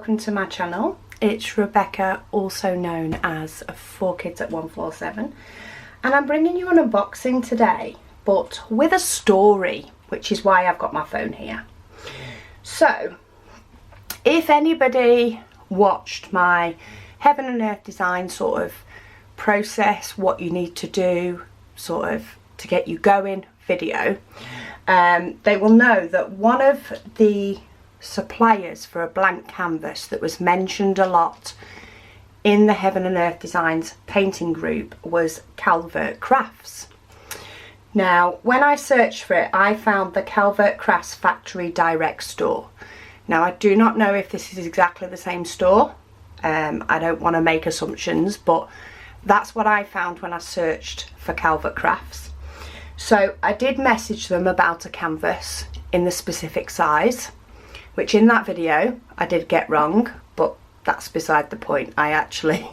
welcome to my channel. It's Rebecca, also known as 4Kids at 147, and I'm bringing you an unboxing today, but with a story, which is why I've got my phone here. So, if anybody watched my Heaven and Earth design sort of process, what you need to do sort of to get you going video, they will know that one of the suppliers for a blank canvas that was mentioned a lot in the Heaven and Earth Designs painting group was Calvert Crafts. Now, when I searched for it, I found the Calvert Crafts factory direct store. Now, I do not know if this is exactly the same store. I don't want to make assumptions, but that's what I found when I searched for Calvert Crafts. So I did message them about a canvas in the specific size, which in that video I did get wrong, but that's beside the point. I actually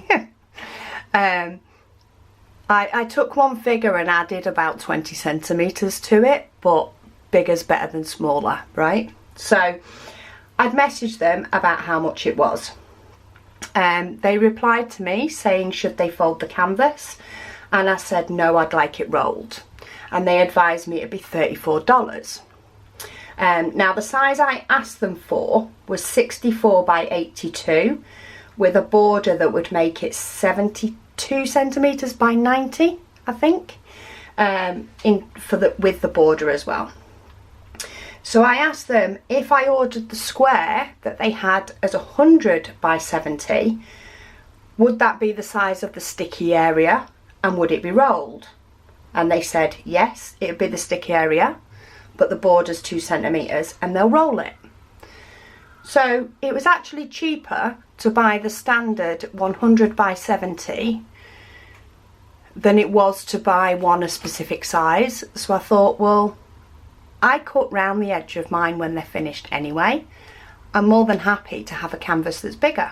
I took one figure and added about 20 centimeters to it, but bigger's better than smaller, right? So I'd messaged them about how much it was. They replied to me saying should they fold the canvas, and I said no, I'd like it rolled, and they advised me it'd be $34. Now the size I asked them for was 64 by 82 with a border that would make it 72 centimeters by 90, I think, with the border as well. So I asked them if I ordered the square that they had as 100 by 70, would that be the size of the sticky area and would it be rolled? And they said yes, it would be the sticky area, but the border's 2 centimeters and they'll roll it. So it was actually cheaper to buy the standard 100 by 70 than it was to buy one a specific size. So I thought, well, I cut round the edge of mine when they're finished anyway. I'm more than happy to have a canvas that's bigger.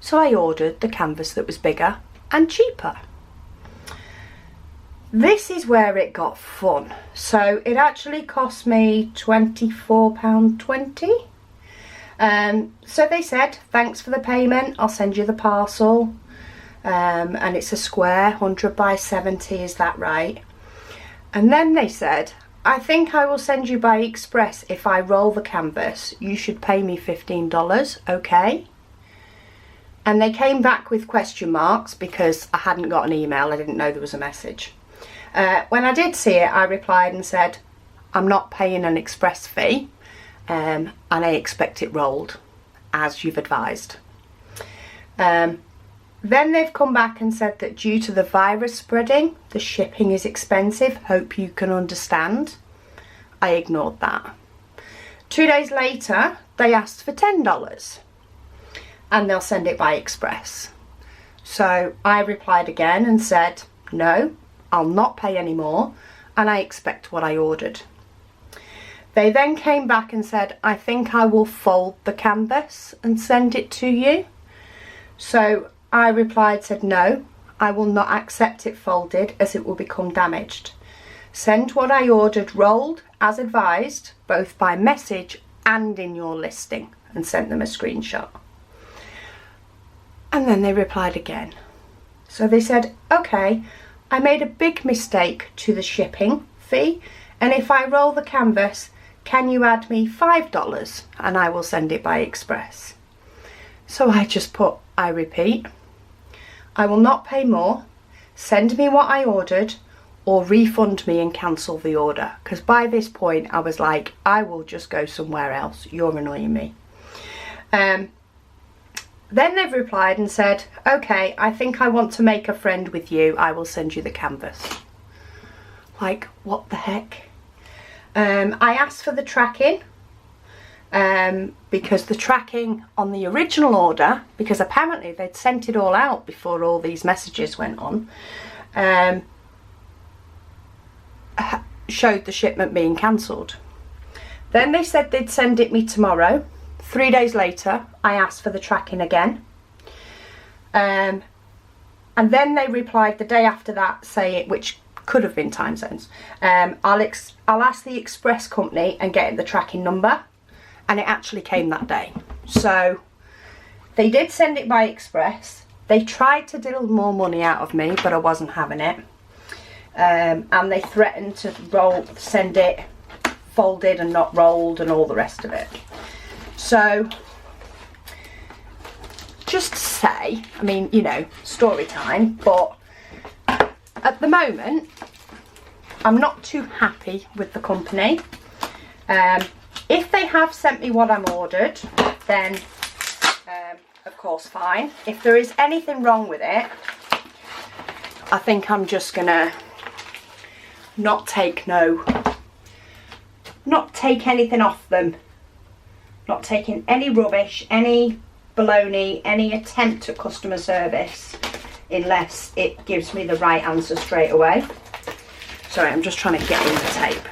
So I ordered the canvas that was bigger and cheaper. This is where it got fun. So it actually cost me £24.20. So they said, thanks for the payment, I'll send you the parcel. And it's a square, 100 by 70, is that right? And then they said, I think I will send you by express if I roll the canvas. You should pay me $15, okay? And they came back with question marks because I hadn't got an email, I didn't know there was a message. When I did see it, I replied and said, I'm not paying an express fee, and I expect it rolled, as you've advised. Then they've come back and said that due to the virus spreading, the shipping is expensive. Hope you can understand. I ignored that. 2 days later, they asked for $10, and they'll send it by express. So I replied again and said, no, I'll not pay any more, and I expect what I ordered. They then came back and said, I think I will fold the canvas and send it to you. So I replied, said no, I will not accept it folded as it will become damaged. Send what I ordered rolled as advised, both by message and in your listing, and sent them a screenshot. And then they replied again. So they said, okay, I made a big mistake to the shipping fee, and if I roll the canvas, can you add me $5 and I will send it by express? So I just put, I repeat, I will not pay more, send me what I ordered, or refund me and cancel the order. Because by this point I was like, I will just go somewhere else, you're annoying me. Then they've replied and said, okay, I think I want to make a friend with you. I will send you the canvas. Like, what the heck? I asked for the tracking because the tracking on the original order, because apparently they'd sent it all out before all these messages went on, showed the shipment being cancelled. Then they said they'd send it me tomorrow. 3 days later, I asked for the tracking again. And then they replied the day after that, saying, which could have been time zones, I'll ask the express company and get the tracking number. And it actually came that day. So They did send it by express. They tried to diddle more money out of me, but I wasn't having it. And they threatened to send it folded and not rolled and all the rest of it. So, just to say, I mean, you know, story time, but at the moment, I'm not too happy with the company. If they have sent me what I'm ordered, then of course fine. If there is anything wrong with it, I think I'm just gonna not take anything off them. Not taking any rubbish, any baloney, any attempt at customer service, unless it gives me the right answer straight away. Sorry, I'm just trying to get in the tape.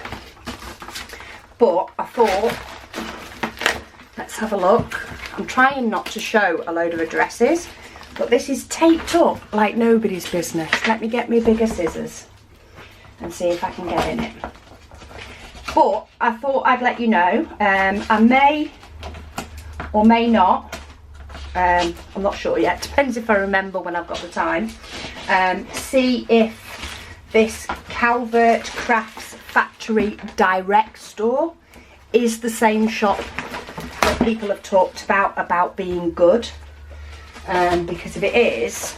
But I thought, let's have a look. I'm trying not to show a load of addresses, but this is taped up like nobody's business. Let me get me bigger scissors and see if I can get in it. But I thought I'd let you know. I may or may not, I'm not sure yet, depends if I remember when I've got the time, see if this Calvert Crafts Factory Direct store is the same shop that people have talked about being good, because if it is,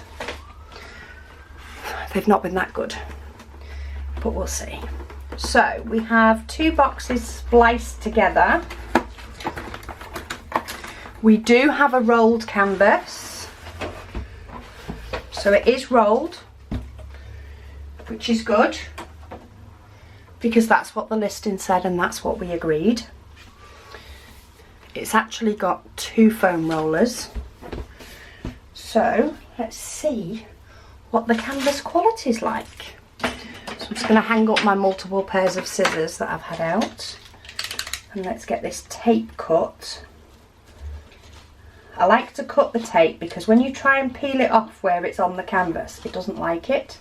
they've not been that good, but we'll see. So we have 2 boxes spliced together. We do have a rolled canvas, so it is rolled, which is good, because that's what the listing said and that's what we agreed. It's actually got 2 foam rollers, so let's see what the canvas quality is like. So I'm just going to hang up my multiple pairs of scissors that I've had out, and let's get this tape cut. I like to cut the tape because when you try and peel it off where it's on the canvas, it doesn't like it.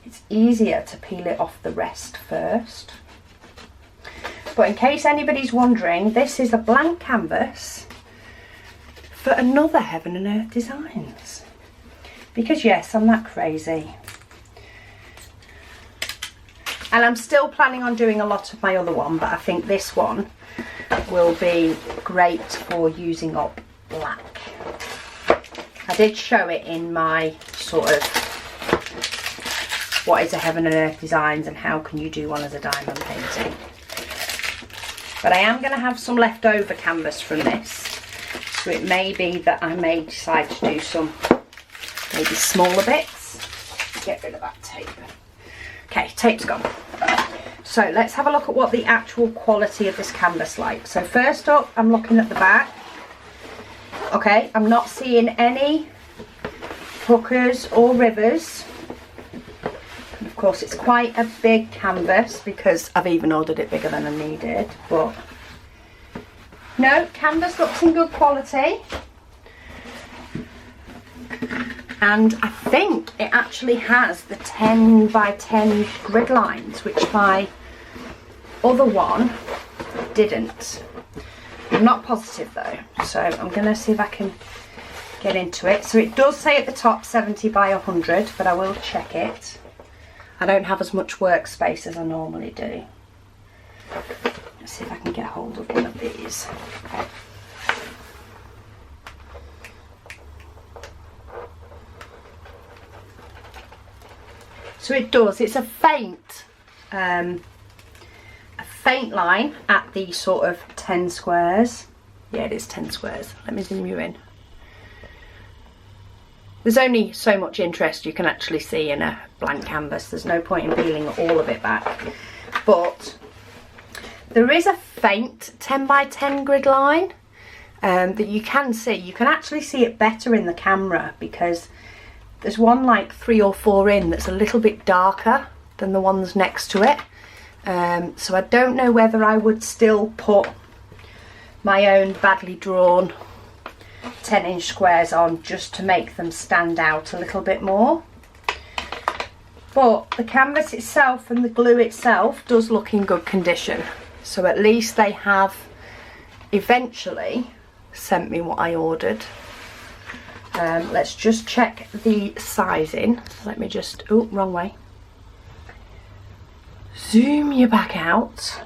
It's easier to peel it off the rest first. But in case anybody's wondering, this is a blank canvas for another Heaven and Earth Designs. Because yes, I'm that crazy. And I'm still planning on doing a lot of my other one, but I think this one will be great for using up black. I did show it in my sort of what is a Heaven and Earth Designs and how can you do one as a diamond painting. But I am going to have some leftover canvas from this, so it may be that I may decide to do some maybe smaller bits. Get rid of that tape. Okay, tape's gone. So let's have a look at what the actual quality of this canvas like. So first up, I'm looking at the back. Okay, I'm not seeing any hookers or rivers. And of course, it's quite a big canvas because I've even ordered it bigger than I needed. But no, canvas looks in good quality. And I think it actually has the 10 by 10 grid lines, which my other one didn't. I'm not positive though, so I'm going to see if I can get into it. So it does say at the top 70 by 100, but I will check it. I don't have as much workspace as I normally do. Let's see if I can get hold of one of these. So it does, it's a faint line at the sort of 10 squares. Yeah, it is 10 squares. Let me zoom you in. There's only so much interest you can actually see in a blank canvas. There's no point in peeling all of it back. But there is a faint 10 by 10 grid line that you can see. You can actually see it better in the camera because there's one like 3 or 4 in that's a little bit darker than the ones next to it. So I don't know whether I would still put my own badly drawn 10-inch squares on just to make them stand out a little bit more. But the canvas itself and the glue itself does look in good condition. So at least they have eventually sent me what I ordered. Let's just check the sizing. Let me just, oh, wrong way. Zoom you back out.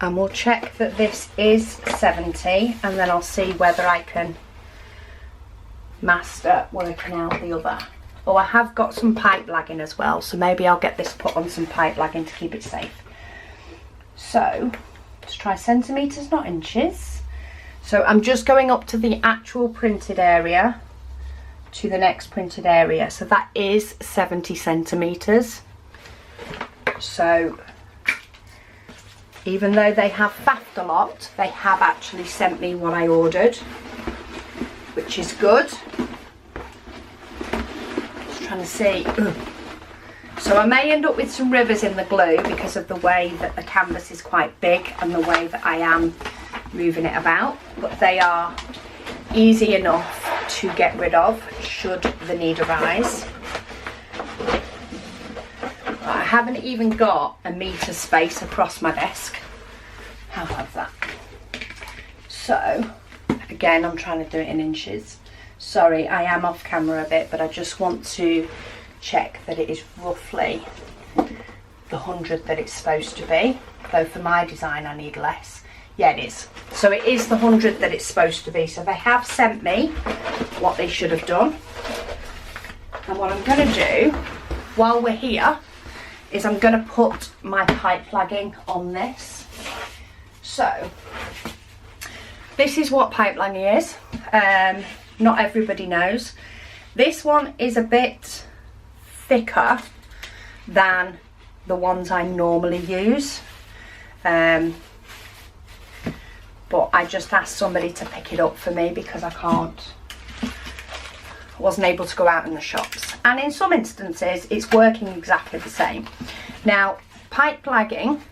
And we'll check that this is 70, and then I'll see whether I can master working out the other. Oh, I have got some pipe lagging as well, so maybe I'll get this put on some pipe lagging to keep it safe. So let's try centimetres, not inches. So I'm just going up to the actual printed area to the next printed area, so that is 70 centimetres. So even though they have faffed a lot, they have actually sent me what I ordered, which is good. Just trying to see. Ugh. So I may end up with some rivers in the glue because of the way that the canvas is quite big and the way that I am moving it about, but they are easy enough to get rid of should the need arise. I haven't even got a metre space across my desk. How about that? So, again, I'm trying to do it in inches. Sorry, I am off camera a bit, but I just want to check that it is roughly the 100 that it's supposed to be. Though for my design I need less. Yeah, it is. So it is the 100 that it's supposed to be. So they have sent me what they should have done. And what I'm going to do, while we're here, is I'm going to put my pipe flagging on this. So this is what pipe flagging is. Not everybody knows. This one is a bit thicker than the ones I normally use. But I just asked somebody to pick it up for me because I wasn't able to go out in the shops, and in some instances it's working exactly the same. Now pipe flagging,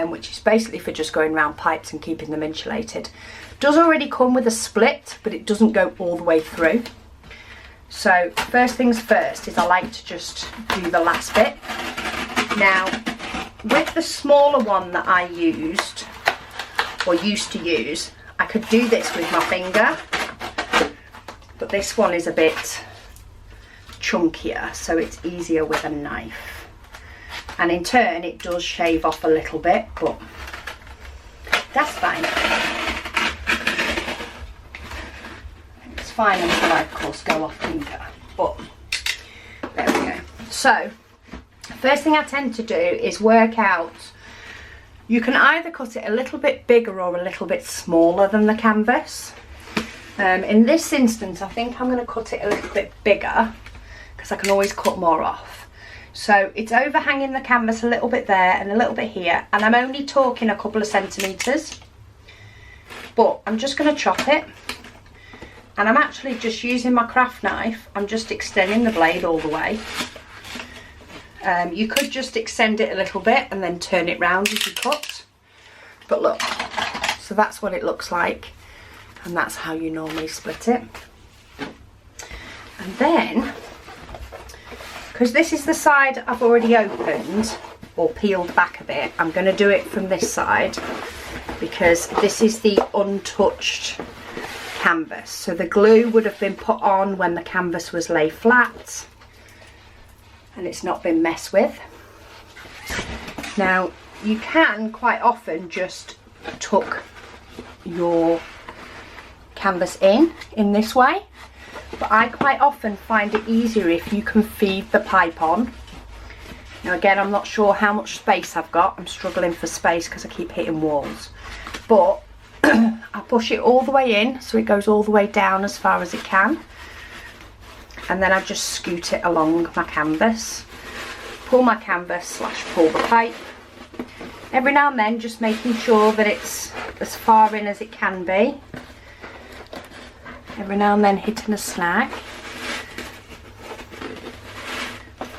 which is basically for just going around pipes and keeping them insulated, does already come with a split, but it doesn't go all the way through. So first things first is I like to just do the last bit. Now with the smaller one that I used or used to use, I could do this with my finger, but this one is a bit chunkier, so it's easier with a knife. And in turn it does shave off a little bit, but that's fine. It's fine until I of course go off finger, but there we go. So first thing I tend to do is work out, you can either cut it a little bit bigger or a little bit smaller than the canvas. In this instance, I think I'm going to cut it a little bit bigger because I can always cut more off. So it's overhanging the canvas a little bit there and a little bit here, and I'm only talking a couple of centimetres. But I'm just going to chop it, and I'm actually just using my craft knife. I'm just extending the blade all the way. You could just extend it a little bit and then turn it round as you cut. But look, so that's what it looks like. And that's how you normally split it. And then, because this is the side I've already opened or peeled back a bit, I'm going to do it from this side because this is the untouched canvas. So the glue would have been put on when the canvas was lay flat and it's not been messed with. Now you can quite often just tuck your canvas in this way, but I quite often find it easier if you can feed the pipe on. Now again, I'm not sure how much space I've got. I'm struggling for space because I keep hitting walls, but I push it all the way in so it goes all the way down as far as it can, and then I just scoot it along my canvas, pull my canvas / pull the pipe. Every now and then just making sure that it's as far in as it can be. Every now and then hitting a snag.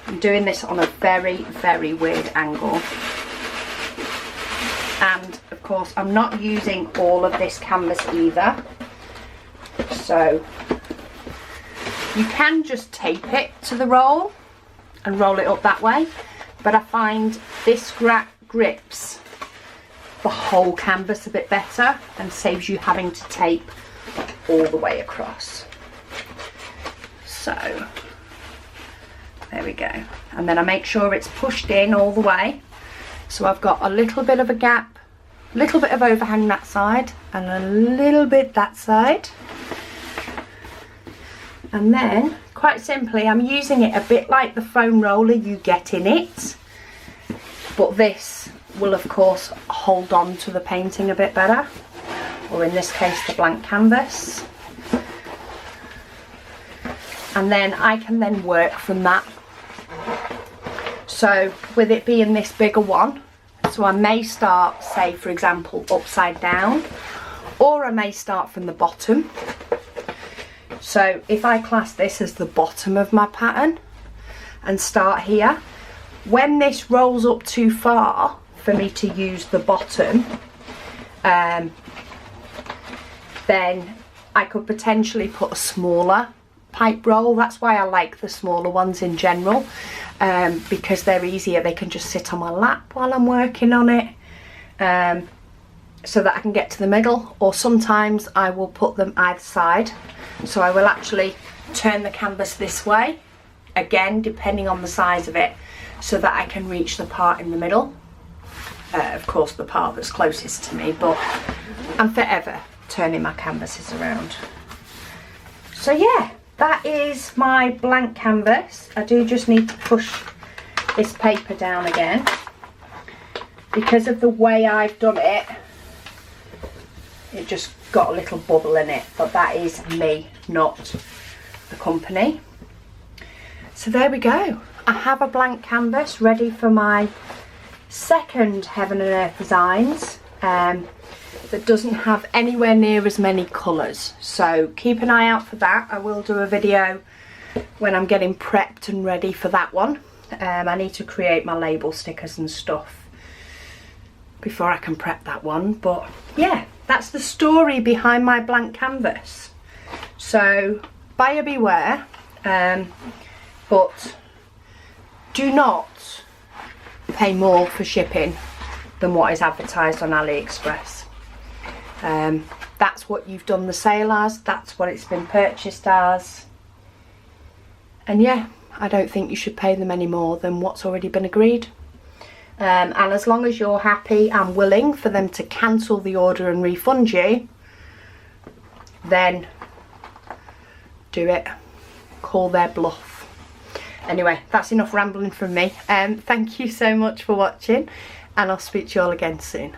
I'm doing this on a very, very weird angle. And of course I'm not using all of this canvas either. So you can just tape it to the roll and roll it up that way. But I find this grips the whole canvas a bit better and saves you having to tape all the way across. So there we go, and then I make sure it's pushed in all the way, so I've got a little bit of a gap, a little bit of overhang that side and a little bit that side. And then quite simply I'm using it a bit like the foam roller you get in it, but this will of course hold on to the painting a bit better, or in this case the blank canvas. And then I can then work from that. So with it being this bigger one, so I may start, say for example, upside down, or I may start from the bottom. So if I class this as the bottom of my pattern and start here, when this rolls up too far for me to use the bottom, then I could potentially put a smaller pipe roll. That's why I like the smaller ones in general, because they're easier. They can just sit on my lap while I'm working on it, so that I can get to the middle. Or sometimes I will put them either side, so I will actually turn the canvas this way, again depending on the size of it, so that I can reach the part in the middle, of course the part that's closest to me, but I'm forever turning my canvases around. So yeah, that is my blank canvas. I do just need to push this paper down again because of the way I've done it. It just got a little bubble in it, but that is me, not the company. So there we go. I have a blank canvas ready for my second Heaven and Earth designs, that doesn't have anywhere near as many colours, so keep an eye out for that. I will do a video when I'm getting prepped and ready for that one. I need to create my label stickers and stuff before I can prep that one, but yeah, that's the story behind my blank canvas. So buyer beware, but do not pay more for shipping than what is advertised on AliExpress. That's what you've done the sale as, that's what it's been purchased as, and yeah, I don't think you should pay them any more than what's already been agreed. And as long as you're happy and willing for them to cancel the order and refund you, then do it. Call their bluff. Anyway, that's enough rambling from me. Thank you so much for watching, and I'll speak to you all again soon.